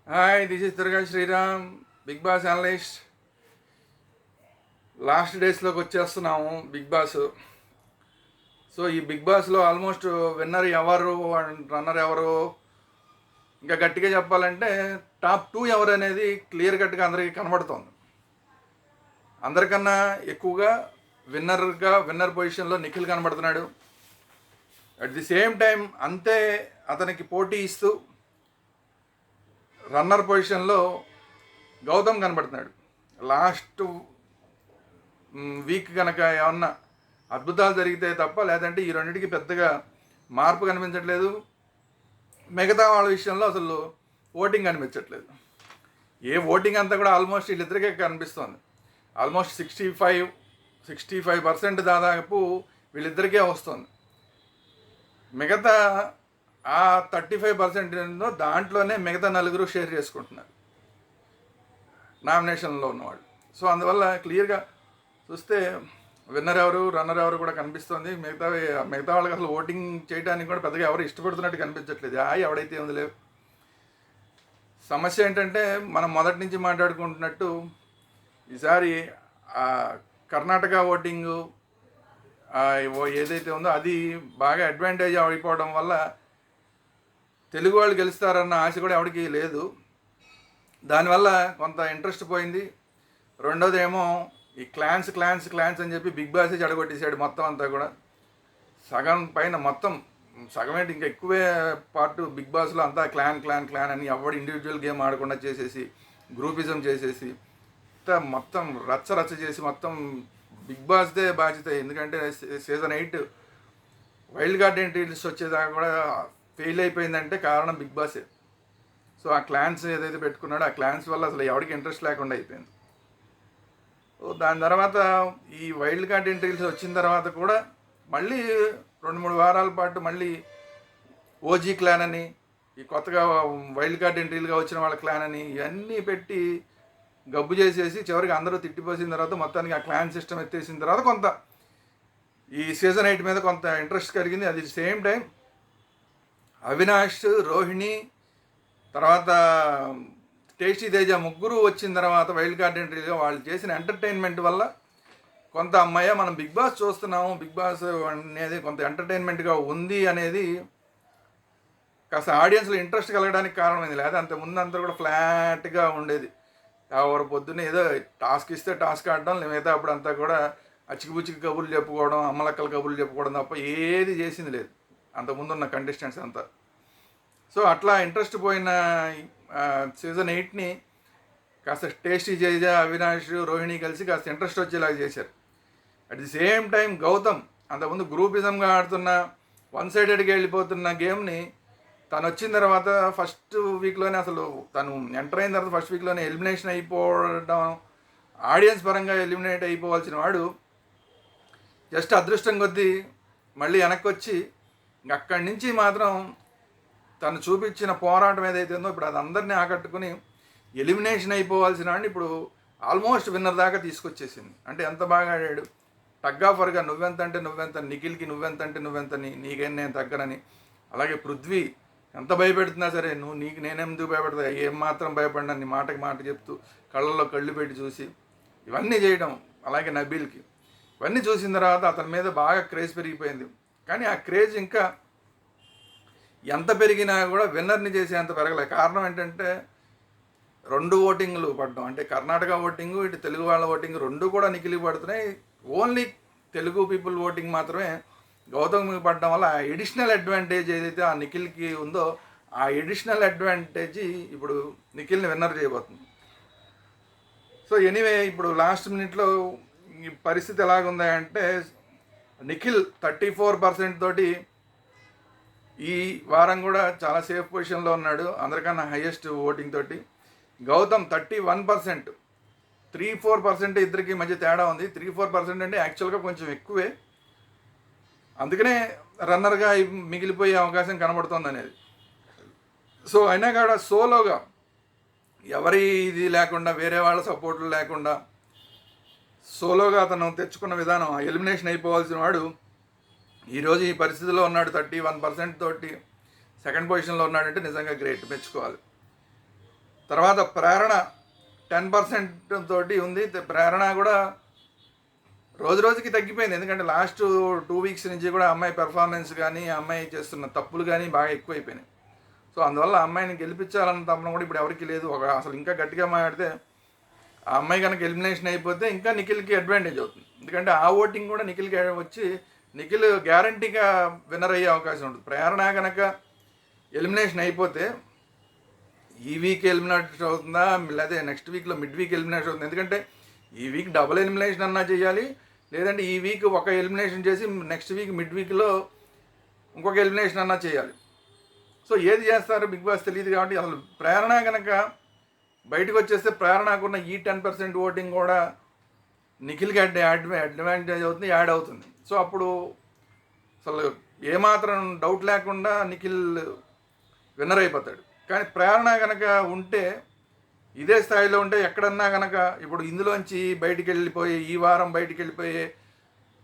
Hi, this is Durga Sriram, Bigg Boss analyst. Last డేస్లోకి వచ్చేస్తున్నాము Bigg Boss. సో ఈ బిగ్ బాస్లో ఆల్మోస్ట్ విన్నర్ ఎవరు అండ్ రన్నర్ ఎవరు, ఇంకా గట్టిగా చెప్పాలంటే టాప్ 2 ఎవరు అనేది క్లియర్ కట్గా అందరికీ కనబడుతోంది. అందరికన్నా ఎక్కువగా విన్నర్ పొజిషన్లో నిఖిల్ కనబడుతున్నాడు. అట్ ది సేమ్ టైం అంతే అతనికి పోటీ ఇస్తూ రన్నర్ పొజిషన్లో గౌతమ్ కనబడుతున్నాడు. లాస్ట్ వీక్ కనుక ఏమన్నా అద్భుతాలు జరిగితే తప్ప, లేదంటే ఈ రెండింటికి పెద్దగా మార్పు కనిపించట్లేదు. మిగతా వాళ్ళ విషయంలో అసలు ఓటింగ్ కనిపించట్లేదు. ఓటింగ్ అంతా కూడా ఆల్మోస్ట్ వీళ్ళిద్దరికే కనిపిస్తుంది. ఆల్మోస్ట్ 65% దాదాపు వీళ్ళిద్దరికే వస్తుంది. మిగతా ఆ 35% ఏందో దాంట్లోనే మిగతా నలుగురు షేర్ చేసుకుంటున్నారు నామినేషన్లో ఉన్నవాళ్ళు. సో అందువల్ల క్లియర్గా చూస్తే విన్నర్ ఎవరు రన్నర్ ఎవరు కూడా కనిపిస్తుంది. మిగతా వాళ్ళకి అసలు ఓటింగ్ చేయడానికి కూడా పెద్దగా ఎవరు ఇష్టపడుతున్నట్టు కనిపించట్లేదు. ఎవడైతే ఉంది లేవు. సమస్య ఏంటంటే మనం మొదటి నుంచి మాట్లాడుకుంటున్నట్టు ఈసారి కర్ణాటక ఓటింగు ఏదైతే ఉందో అది బాగా అడ్వాంటేజ్ అయిపోవడం వల్ల తెలుగు వాళ్ళు గెలుస్తారన్న ఆశ కూడా ఎవరికి లేదు. దానివల్ల కొంత ఇంట్రెస్ట్ పోయింది. రెండోది ఏమో ఈ క్లాన్స్ అని చెప్పి బిగ్ బాసే చెడగొట్టేసాడు మొత్తం అంతా కూడా. సగం పైన మొత్తం సగమేంటి ఇంకా ఎక్కువే పార్ట్ బిగ్ బాస్లో అంతా క్లాన్ అని ఎవడు ఇండివిజువల్ గేమ్ ఆడకుండా చేసేసి గ్రూపిజం చేసేసి మొత్తం రచ్చ చేసి మొత్తం బిగ్ బాస్దే బాధ్యత. ఎందుకంటే సీజన్ 8 వైల్డ్ కార్డ్ ఎంట్రీస్ వచ్చేదాకా కూడా ఫెయిల్ అయిపోయిందంటే కారణం బిగ్ బాసే. సో ఆ క్లాన్స్ ఏదైతే పెట్టుకున్నాడో ఆ క్లాన్స్ వల్ల అసలు ఎవరికి ఇంట్రెస్ట్ లేకుండా అయిపోయింది. దాని తర్వాత ఈ వైల్డ్ కార్డ్ ఎంట్రీస్ వచ్చిన తర్వాత కూడా మళ్ళీ 2-3 వారాల పాటు మళ్ళీ ఓజీ క్లాన్ అని, ఈ కొత్తగా వైల్డ్ కార్డ్ ఎంట్రీలుగా వచ్చిన వాళ్ళ క్లాన్ అని ఇవన్నీ పెట్టి గబ్బు చేసేసి చివరికి అందరూ తిట్టిపోసిన తర్వాత మొత్తానికి ఆ క్లాన్ సిస్టమ్ ఎత్తేసిన తర్వాత కొంత ఈ సీజన్ 8 మీద కొంత ఇంట్రెస్ట్ కలిగింది. అది సేమ్ టైం అవినాష్, రోహిణి, తర్వాత టేస్టీ తేజ ముగ్గురు వచ్చిన తర్వాత వైల్డ్ కార్డ్ ఎంట్రీగా వాళ్ళు చేసిన ఎంటర్టైన్మెంట్ వల్ల కొంత అమ్మాయి మనం బిగ్ బాస్ చూస్తున్నాము, బిగ్ బాస్ అనేది కొంత ఎంటర్టైన్మెంట్గా ఉంది అనేది కాస్త ఆడియన్స్లో ఇంట్రెస్ట్ కలగడానికి కారణమైంది. లేదా అంత ముందంతా కూడా ఫ్లాట్గా ఉండేది. ఎవరు పొద్దున్నే ఏదో టాస్క్ ఇస్తే టాస్క్ ఆడడం, మిగతా అప్పుడంతా కూడా అచ్చికిపుచ్చికి కబుర్లు చెప్పుకోవడం, అమ్మలక్కల కబుర్లు చెప్పుకోవడం తప్ప ఏది చేసింది లేదు అంతకుముందున్న కంటెస్టెంట్స్ అంతా. సో అట్లా ఇంట్రెస్ట్ పోయిన సీజన్ 8ని కాస్త టేస్టీ తేజ, అవినాష్, రోహిణి కలిసి కాస్త ఇంట్రెస్ట్ వచ్చేలాగా చేశారు. At the same time Gautam అంతకుముందు గ్రూపిజంగా ఆడుతున్న వన్ సైడెడ్గా వెళ్ళిపోతున్న గేమ్ని తను వచ్చిన తర్వాత ఫస్ట్ వీక్లోనే అసలు తను ఎంటర్ అయిన తర్వాత ఫస్ట్ వీక్లోనే ఎలిమినేషన్ అయిపోవడం, ఆడియన్స్ పరంగా ఎలిమినేట్ అయిపోవాల్సిన వాడు జస్ట్ అదృష్టం కొద్దీ మళ్ళీ వెనక్కి వచ్చి అక్కడి నుంచి మాత్రం తను చూపించిన పోరాటం ఏదైతే ఉందో ఇప్పుడు అది అందరినీ ఆకట్టుకుని ఎలిమినేషన్ అయిపోవాల్సిన వాడిని ఇప్పుడు ఆల్మోస్ట్ విన్నర్ దాకా తీసుకొచ్చేసింది. అంటే ఎంత బాగా ఆడాడు. టగ్ ఆఫర్గా నువ్వెంత, నిఖిల్కి నువ్వెంతని, నీకేం నేను తగ్గనని. అలాగే పృథ్వీ ఎంత భయపెడుతున్నా సరే నీకు నేనెందుకు భయపడతా, ఏం మాత్రం భయపడినా నీ మాటకి మాట చెప్తూ కళ్ళల్లో కళ్ళు పెట్టి చూసి ఇవన్నీ చేయడం. అలాగే నబీల్కి ఇవన్నీ చూసిన తర్వాత అతని మీద బాగా క్రేజ్ పెరిగిపోయింది. కానీ ఆ క్రేజ్ ఇంకా ఎంత పెరిగినా కూడా విన్నర్ని చేసేంత పెరగలేదు. కారణం ఏంటంటే 2 ఓటింగ్లు పడడం, అంటే కర్ణాటక ఓటింగు, ఇటు తెలుగు వాళ్ళ ఓటింగ్ 2 కూడా నిఖిల్కి పడుతున్నాయి. ఓన్లీ తెలుగు పీపుల్ ఓటింగ్ మాత్రమే గౌతమ్కి పడడం వల్ల ఆ ఎడిషనల్ అడ్వాంటేజ్ ఏదైతే ఆ నిఖిల్కి ఉందో ఆ ఎడిషనల్ అడ్వాంటేజ్ ఇప్పుడు నిఖిల్ని విన్నర్ చేయబోతుంది. సో ఎనీవే ఇప్పుడు లాస్ట్ మినిట్లో ఈ పరిస్థితి ఎలాగుంది అంటే నిఖిల్ 34% తోటి ఈ వారం కూడా చాలా సేఫ్ పొజిషన్లో ఉన్నాడు, అందరికన్నా హైయెస్ట్ ఓటింగ్ తోటి. గౌతమ్ 31%, 3-4% ఇద్దరికి మధ్య తేడా ఉంది. 3-4% అంటే యాక్చువల్గా కొంచెం ఎక్కువే, అందుకనే రన్నర్గా మిగిలిపోయే అవకాశం కనబడుతుంది అనేది. సో అయినా కూడా సోలోగా ఎవరి ఇది లేకుండా, వేరే వాళ్ళ సపోర్ట్లు లేకుండా సోలోగా అతను తెచ్చుకున్న విధానం, ఎలిమినేషన్ అయిపోవాల్సిన వాడు ఈరోజు ఈ పరిస్థితిలో ఉన్నాడు. 31% తోటి సెకండ్ పొజిషన్లో ఉన్నాడంటే నిజంగా గ్రేట్, మెచ్చుకోవాలి. తర్వాత ప్రేరణ 10% తోటి ఉంది. ప్రేరణ కూడా రోజు రోజుకి తగ్గిపోయింది. ఎందుకంటే లాస్ట్ 2 వీక్స్ నుంచి కూడా అమ్మాయి పెర్ఫార్మెన్స్ కానీ అమ్మాయి చేస్తున్న తప్పులు కానీ బాగా ఎక్కువైపోయినాయి. సో అందువల్ల అమ్మాయిని గెలిపించాలన్న తపన కూడా ఇప్పుడు ఎవరికి లేదు. అసలు ఇంకా గట్టిగా మాట్లాడితే ఆ అమ్మాయి కనుక ఎలిమినేషన్ అయిపోతే ఇంకా నిఖిల్కి అడ్వాంటేజ్ అవుతుంది. ఎందుకంటే ఆ ఓటింగ్ కూడా నిఖిల్కి వచ్చి నిఖిల్ గ్యారంటీగా విన్నర్ అయ్యే అవకాశం ఉంటుంది. ప్రేరణ కనుక ఎలిమినేషన్ అయిపోతే ఈ వీక్ ఎలిమినేషన్ అవుతుందా, లేదా నెక్స్ట్ వీక్లో మిడ్ వీక్ ఎలిమినేషన్ అవుతుంది. ఎందుకంటే ఈ వీక్ డబుల్ ఎలిమినేషన్ అన్నా చేయాలి, లేదంటే ఈ వీక్ ఒక ఎలిమినేషన్ చేసి నెక్స్ట్ వీక్ మిడ్ వీక్లో ఇంకొక ఎలిమినేషన్ అన్నా చేయాలి. సో ఏది చేస్తారో బిగ్ బాస్ తెలియదు. కాబట్టి అసలు ప్రేరణ కనుక బయటకు వచ్చేస్తే ప్రేరణకున్న ఈ 10% ఓటింగ్ కూడా నిఖిల్కి అడ్వాంటేజ్ అవుతుంది, యాడ్ అవుతుంది. సో అప్పుడు అసలు ఏమాత్రం డౌట్ లేకుండా నిఖిల్ విన్నర్ అయిపోతాడు. కానీ ప్రేరణ కనుక ఉంటే ఇదే స్థాయిలో ఉంటే ఎక్కడన్నా కనుక ఇప్పుడు ఇందులోంచి బయటికి వెళ్ళిపోయి ఈ వారం బయటికి వెళ్ళిపోయే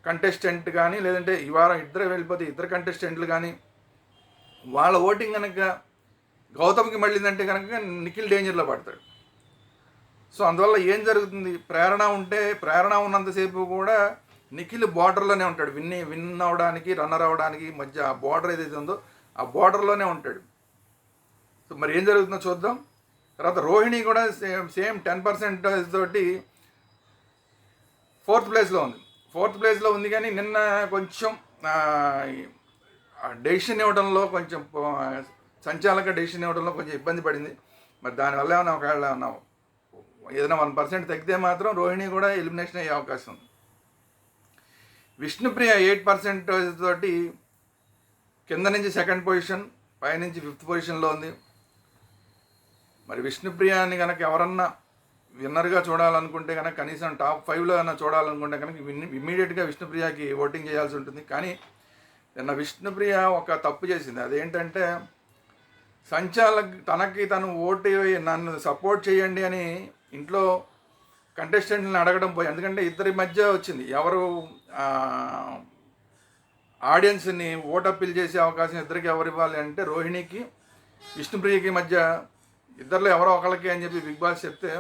కంటెస్టెంట్ కానీ, లేదంటే ఈ వారం ఇద్దరు వెళ్ళిపోతే ఇద్దరు కంటెస్టెంట్లు కానీ వాళ్ళ ఓటింగ్ కనుక గౌతమ్కి మళ్ళీందంటే కనుక నిఖిల్ డేంజర్లో పడతాడు. సో అందువల్ల ఏం జరుగుతుంది, ప్రేరణ ఉంటే ప్రేరణ ఉన్నంతసేపు కూడా నిఖిల్ బార్డర్లోనే ఉంటాడు. విన్ అవ్వడానికి రన్నర్ అవ్వడానికి మధ్య ఆ బార్డర్ ఏదైతే ఉందో ఆ బార్డర్లోనే ఉంటాడు. సో మరి ఏం జరుగుతుందో చూద్దాం. తర్వాత రోహిణి కూడా సేమ్ 10% తోటి 4th ప్లేస్లో ఉంది. 4th ప్లేస్లో ఉంది కానీ నిన్న కొంచెం డెసిషన్ ఇవ్వడంలో కొంచెం సంచాలక డెసిషన్ ఇవ్వడంలో కొంచెం ఇబ్బంది పడింది. మరి దానివల్ల ఏమైనా ఒకవేళ ఏదైనా 1% తగ్గితే మాత్రం రోహిణి కూడా ఎలిమినేషన్ అయ్యే అవకాశం ఉంది. విష్ణుప్రియ 8% తోటి కింద నుంచి 2nd పొజిషన్, పైనుంచి 5th పొజిషన్లో ఉంది. మరి విష్ణుప్రియని కనుక ఎవరన్నా విన్నర్గా చూడాలనుకుంటే కనుక కనీసం టాప్ 5లో అయినా చూడాలనుకుంటే కనుక ఇమ్మీడియట్గా విష్ణుప్రియకి ఓటింగ్ చేయాల్సి ఉంటుంది. కానీ నిన్న విష్ణుప్రియ ఒక తప్పు చేసింది. అదేంటంటే తనకి తను ఓటు నన్ను సపోర్ట్ చేయండి అని ఇంట్లో కంటెస్టెంట్ని అడగడం పోయి, ఎందుకంటే ఇద్దరి మధ్య వచ్చింది. ఎవరు ఆడియన్స్ని ఓట్ అప్పీల్ చేసే అవకాశం ఇద్దరికి ఎవరు ఇవ్వాలి అంటే రోహిణికి విష్ణుప్రియకి మధ్య ఇద్దరిలో ఎవరో ఒకళ్ళకి అని చెప్పి బిగ్ బాస్ చెప్తే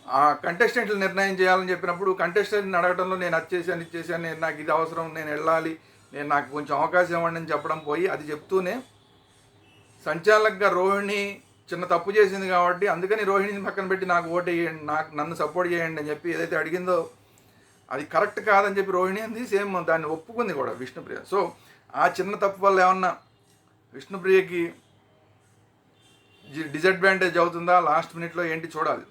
ఆ కంటెస్టెంట్లు నిర్ణయం చేయాలని చెప్పినప్పుడు కంటెస్టెంట్ని అడగడంలో నేను అది చేశాను ఇది చేశాను, నాకు ఇది అవసరం, నేను వెళ్ళాలి, నాకు కొంచెం అవకాశం ఇవ్వండి అని చెప్పడం పోయి అది చెప్తూనే సంచాలకుగా రోహిణి చిన్న తప్పు చేసింది కాబట్టి అందుకని రోహిణిని పక్కన పెట్టి నాకు ఓటు వేయండి, నన్ను సపోర్ట్ చేయండి అని చెప్పి ఏదైతే అడిగిందో అది కరెక్ట్ కాదని చెప్పి రోహిణి అంది. సేమ్ దాన్ని ఒప్పుకుంది కూడా విష్ణుప్రియ. సో ఆ చిన్న తప్పు వల్ల ఏమన్నా విష్ణుప్రియకి డిసడ్వాంటేజ్ అవుతుందా లాస్ట్ మినిట్లో ఏంటి చూడాలి.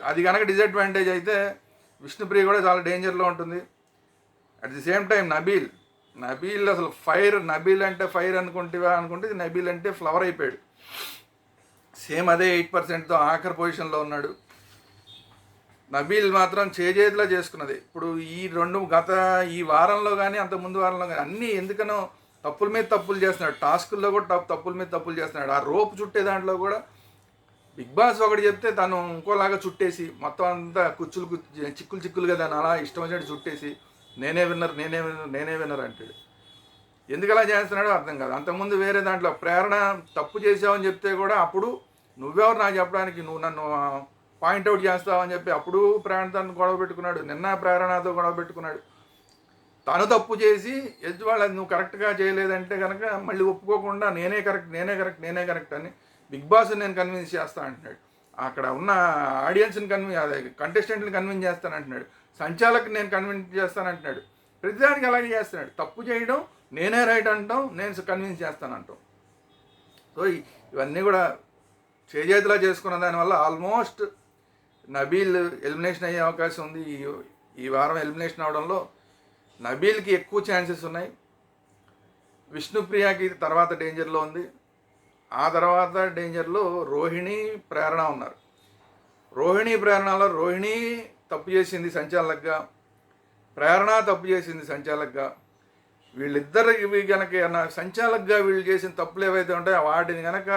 అది కనుక డిసడ్వాంటేజ్ అయితే విష్ణుప్రియ కూడా చాలా డేంజర్లో ఉంటుంది. At the same time Nabeel అసలు ఫైర్, నబీల్ అంటే ఫైర్ అనుకుంటే నబీల్ అంటే ఫ్లవర్ అయిపోయాడు. సేమ్ అదే 8%తో ఆఖరి పొజిషన్లో ఉన్నాడు. నబీల్ మాత్రం చేజేతిలో చేసుకున్నది. ఇప్పుడు ఈ వారంలో కానీ అంత ముందు వారంలో కానీ అన్నీ ఎందుకనో తప్పుల మీద తప్పులు చేస్తున్నాడు. టాస్కుల్లో కూడా తప్పుల మీద తప్పులు చేస్తున్నాడు. ఆ రోప్ చుట్టే దాంట్లో కూడా బిగ్ బాస్ ఒకటి చెప్తే తను ఇంకోలాగా చుట్టేసి మొత్తం అంతా చిక్కులుగా దాన్ని అలా ఇష్టం వచ్చినట్టు చుట్టేసి నేనే విన్నర్ అంటాడు. ఎందుకు అలా చేస్తున్నాడో అర్థం కాదు. అంతకుముందు వేరే దాంట్లో ప్రేరణ తప్పు చేసావని చెప్తే కూడా అప్పుడు నువ్వెవరు నాకు చెప్పడానికి, నువ్వు నన్ను పాయింట్అవుట్ చేస్తావని చెప్పి అప్పుడు ప్రేరణతో గొడవ పెట్టుకున్నాడు. నిన్న ప్రేరణతో గొడవ పెట్టుకున్నాడు. తను తప్పు చేసి ఎదుటి వాళ్ళు నువ్వు కరెక్ట్గా చేయలేదంటే కనుక మళ్ళీ ఒప్పుకోకుండా నేనే కరెక్ట్ అని బిగ్ బాస్ నేను కన్విన్స్ చేస్తా అంటున్నాడు. అక్కడ ఉన్న ఆడియన్స్ని కంటెస్టెంట్ని కన్విన్స్ చేస్తానంటున్నాడు. సంచాలకుని నేను కన్విన్స్ చేస్తానంటున్నాడు. ప్రతిదానికి అలాగే చేస్తున్నాడు. తప్పు చేయడం, నేనే రైట్ అంటాం, నేను కన్విన్స్ చేస్తానంటాం. సో ఇవన్నీ కూడా చేజేతిలా చేసుకున్న దానివల్ల ఆల్మోస్ట్ నబీల్ ఎలిమినేషన్ అయ్యే అవకాశం ఉంది. ఈ వారం ఎలిమినేషన్ అవడంలో నబీల్కి ఎక్కువ ఛాన్సెస్ ఉన్నాయి. విష్ణుప్రియకి తర్వాత డేంజర్లో ఉంది. ఆ తర్వాత డేంజర్లో రోహిణి, ప్రేరణ ఉన్నారు. ప్రేరణలో రోహిణి తప్పు చేసింది సంచాలకుగా, ప్రేరణ తప్పు చేసింది సంచాలకుగా. వీళ్ళిద్దరికి కనుక సంచాలకుగా వీళ్ళు చేసిన తప్పులు ఏవైతే ఉంటాయో వాటిని కనుక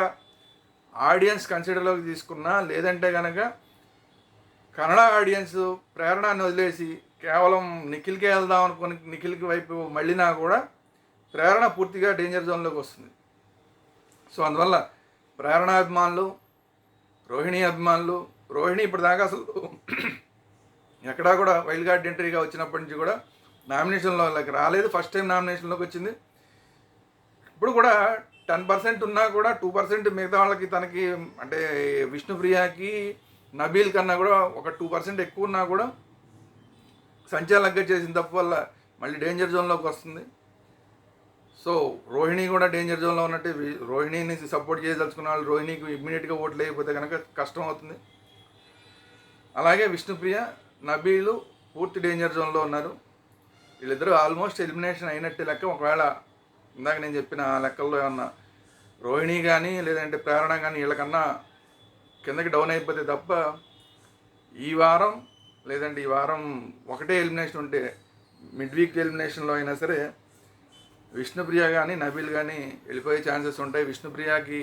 ఆడియన్స్ కన్సిడర్లోకి తీసుకున్నా, లేదంటే కనుక కన్నడ ఆడియన్స్ ప్రేరణని వదిలేసి కేవలం నిఖిల్కే వెళ్దాం అనుకుని నిఖిల్కి వైపు మళ్ళినా కూడా ప్రేరణ పూర్తిగా డేంజర్ జోన్లోకి వస్తుంది. సో అందువల్ల ప్రేరణాభిమానులు రోహిణి అభిమానులు, రోహిణి ఇప్పటిదాకా అసలు ఎక్కడా కూడా వైల్డ్ కార్డ్ ఎంట్రీగా వచ్చినప్పటి నుంచి కూడా నామినేషన్లోకి రాలేదు. ఫస్ట్ టైం నామినేషన్లోకి వచ్చింది. ఇప్పుడు కూడా 10% ఉన్నా కూడా 2% మిగతా వాళ్ళకి తనకి అంటే విష్ణుప్రియకి నబీల్ కన్నా కూడా ఒక 2% ఎక్కువ ఉన్నా కూడా సంచాలకుగా చేసిన తప్పు వల్ల మళ్ళీ డేంజర్ జోన్లోకి వస్తుంది. సో రోహిణి కూడా డేంజర్ జోన్లో ఉన్నట్టు, రోహిణిని సపోర్ట్ చేయదలుచుకున్న వాళ్ళు రోహిణికి ఇమ్మీడియట్గా ఓట్లు వేయకపోతే కనుక కష్టం అవుతుంది. అలాగే విష్ణుప్రియ, నబీలు పూర్తి డేంజర్ జోన్లో ఉన్నారు. వీళ్ళిద్దరూ ఆల్మోస్ట్ ఎలిమినేషన్ అయినట్టే లెక్క. ఒకవేళ ఇందాక నేను చెప్పిన ఆ లెక్కల్లో ఏమన్నా రోహిణి కానీ లేదంటే ప్రేరణ కానీ వీళ్ళకన్నా కిందకి డౌన్ అయిపోతే తప్ప ఈ వారం లేదంటే ఈ వారం ఒకటే ఎలిమినేషన్ ఉంటే మిడ్ వీక్ ఎలిమినేషన్లో అయినా సరే విష్ణుప్రియ కానీ నబీల్ కానీ వెళ్ళిపోయే ఛాన్సెస్ ఉంటాయి. విష్ణుప్రియకి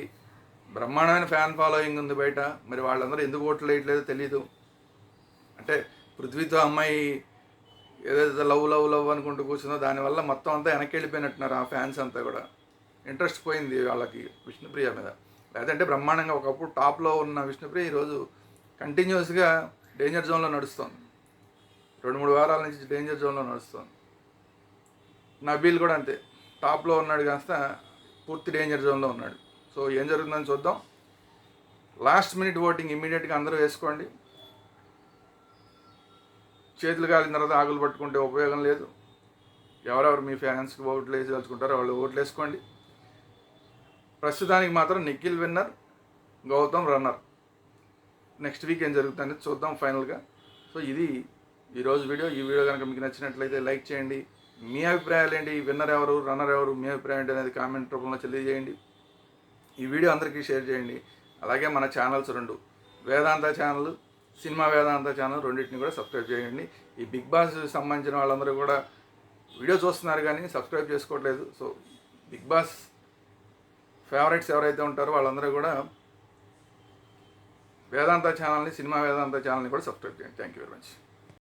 బ్రహ్మాండమైన ఫ్యాన్ ఫాలోయింగ్ ఉంది బయట. మరి వాళ్ళందరూ ఎందుకు ఓట్లు వేయట్లేదో తెలీదు. అంటే పృథ్వీతో అమ్మాయి ఏదైతే లవ్ లవ్ లవ్ అనుకుంటూ కూర్చుందో దానివల్ల మొత్తం అంతా వెనక్కి వెళ్ళిపోయినట్టున్నారు ఆ ఫ్యాన్స్ అంతా కూడా. ఇంట్రెస్ట్ పోయింది వాళ్ళకి విష్ణుప్రియ మీద. లేదంటే బ్రహ్మాండంగా ఒకప్పుడు టాప్లో ఉన్న విష్ణుప్రియ ఈరోజు కంటిన్యూస్గా డేంజర్ జోన్లో నడుస్తుంది. 2-3 వారాల నుంచి డేంజర్ జోన్లో నడుస్తుంది. నబీల్ కూడా అంతే, టాప్లో ఉన్నాడు కాస్త పూర్తి డేంజర్ జోన్లో ఉన్నాడు. సో ఏం జరుగుతుందని చూద్దాం. లాస్ట్ మినిట్ ఓటింగ్ ఇమ్మీడియట్గా అందరూ వేసుకోండి. చేతులు కాలిన తర్వాత ఆకులు పట్టుకుంటే ఉపయోగం లేదు. ఎవరెవరు మీ ఫ్యాన్స్కి ఓట్లు వేసి తలుచుకుంటారో వాళ్ళు ఓట్లు వేసుకోండి. ప్రస్తుతానికి మాత్రం Nikhil winner, Gautam runner. Next week ఏం జరుగుతుందని చూద్దాం ఫైనల్గా. సో ఇది ఈరోజు వీడియో. ఈ వీడియో కనుక మీకు నచ్చినట్లయితే లైక్ చేయండి. మీ అభిప్రాయాలు ఏంటి, విన్నర్ ఎవరు రన్నర్ ఎవరు, మీ అభిప్రాయం ఏంటి అనేది కామెంట్ రూపంలో తెలియజేయండి. ఈ వీడియో అందరికీ షేర్ చేయండి. అలాగే మన ఛానల్స్ 2, వేదాంత ఛానల్, సినిమా వేదాంత ఛానల్, రెండింటిని కూడా సబ్స్క్రైబ్ చేయండి. ఈ బిగ్ బాస్ సంబంధించిన వాళ్ళందరూ కూడా వీడియో చూస్తున్నారు కానీ సబ్స్క్రైబ్ చేసుకోవట్లేదు. సో బిగ్ బాస్ ఫేవరెట్స్ ఎవరైతే ఉంటారో వాళ్ళందరూ కూడా వేదాంత ఛానల్ని, సినిమా వేదాంత ఛానల్ని కూడా సబ్స్క్రైబ్ చేయండి. Thank you very much.